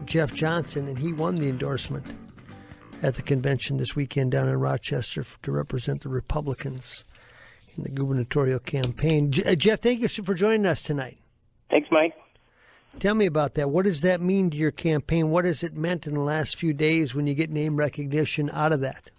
Jeff Johnson, and he won the endorsement at the convention this weekend down in Rochester to represent the Republicans in the gubernatorial campaign. Jeff, thank you for joining us tonight. Thanks, Mike. Tell me about that. What does that mean to your campaign? What has it meant in the last few days when you get name recognition out of that?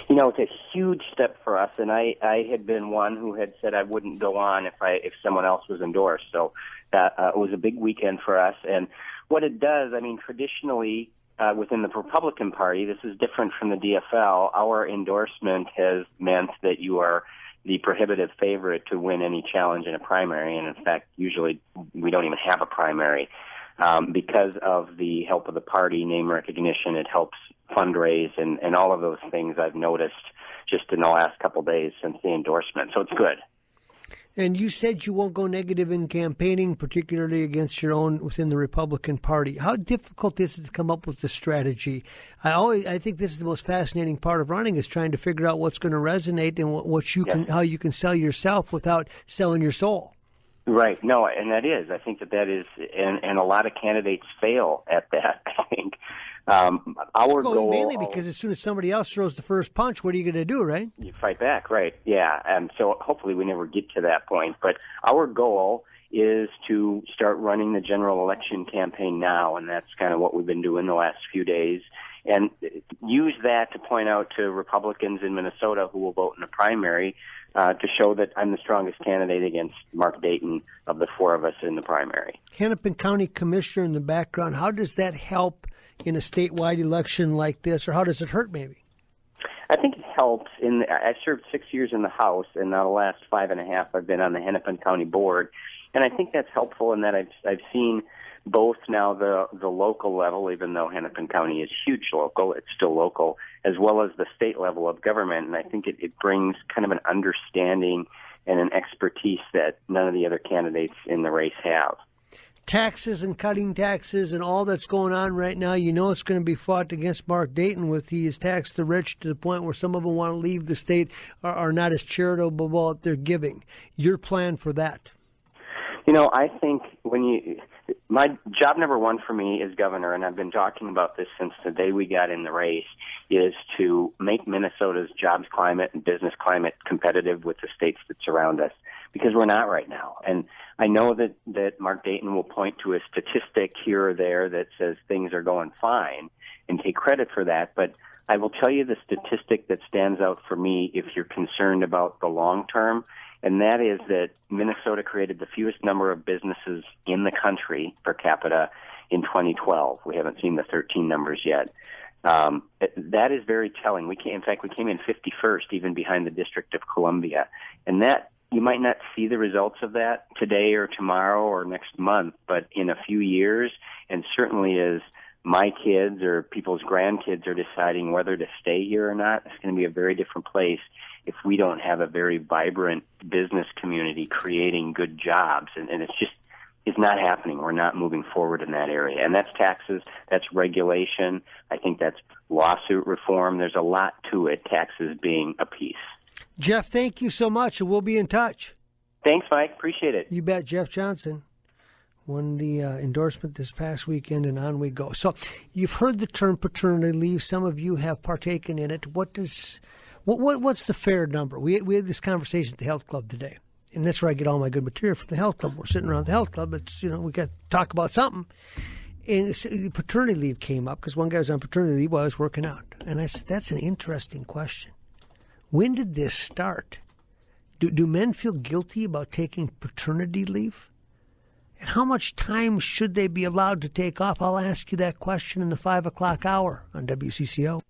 You know, it's a huge step for us, and I had been one who had said I wouldn't go on if someone else was endorsed. So it was a big weekend for us. And what it does, I mean, traditionally within the Republican Party, this is different from the DFL. Our endorsement has meant that you are the prohibitive favorite to win any challenge in a primary, and in fact, usually we don't even have a primary. Because of the help of the party, name recognition, it helps fundraise and all of those things I've noticed just in the last couple of days since the endorsement. So it's good. And you said you won't go negative in campaigning, particularly against your own within the Republican Party. How difficult is it to come up with the strategy? I think this is the most fascinating part of running, is trying to figure out what's going to resonate and what you can, how you can sell yourself without selling your soul. Right. No, and that is. I think that is, and a lot of candidates fail at that, I think. Our goal, mainly because as soon as somebody else throws the first punch, what are you going to do, right? You fight back, right? Yeah, and so hopefully we never get to that point. But our goal is to start running the general election campaign now, and that's kind of what we've been doing the last few days, and use that to point out to Republicans in Minnesota who will vote in the primary to show that I'm the strongest candidate against Mark Dayton of the four of us in the primary. Hennepin County Commissioner in the background, how does that help in a statewide election like this, or how does it hurt maybe? I think it helps. I served 6 years in the House, and now the last 5.5 I've been on the Hennepin County Board, and I think that's helpful in that I've seen both now the local level, even though Hennepin County is huge local, it's still local, as well as the state level of government, and I think it brings kind of an understanding and an expertise that none of the other candidates in the race have. Taxes and cutting taxes and all that's going on right now, you know it's going to be fought against Mark Dayton with he has taxed the rich to the point where some of them want to leave the state, are not as charitable about their giving. Your plan for that? You know, I think my job number one for me as governor, and I've been talking about this since the day we got in the race, is to make Minnesota's jobs climate and business climate competitive with the states that surround us, because we're not right now. And I know that Mark Dayton will point to a statistic here or there that says things are going fine and take credit for that, but I will tell you the statistic that stands out for me if you're concerned about the long term, and that is that Minnesota created the fewest number of businesses in the country per capita in 2012. We haven't seen the 13 numbers yet. That is very telling. In fact, we came in 51st, even behind the District of Columbia. And that, you might not see the results of that today or tomorrow or next month, but in a few years, and certainly as my kids or people's grandkids are deciding whether to stay here or not, it's going to be a very different place if we don't have a very vibrant business community creating good jobs. And it's not happening. We're not moving forward in that area. And that's taxes, that's regulation. I think that's lawsuit reform. There's a lot to it, taxes being a piece. Jeff, thank you so much, and we'll be in touch. Thanks, Mike. Appreciate it. You bet. Jeff Johnson won the endorsement this past weekend, and on we go. So you've heard the term paternity leave. Some of you have partaken in it. What's the fair number? We had this conversation at the health club today, and that's where I get all my good material from the health club. We're sitting around the health club. It's, we got to talk about something. And paternity leave came up because one guy was on paternity leave while I was working out. And I said, that's an interesting question. When did this start? Do men feel guilty about taking paternity leave? And how much time should they be allowed to take off? I'll ask you that question in the 5 o'clock hour on WCCO.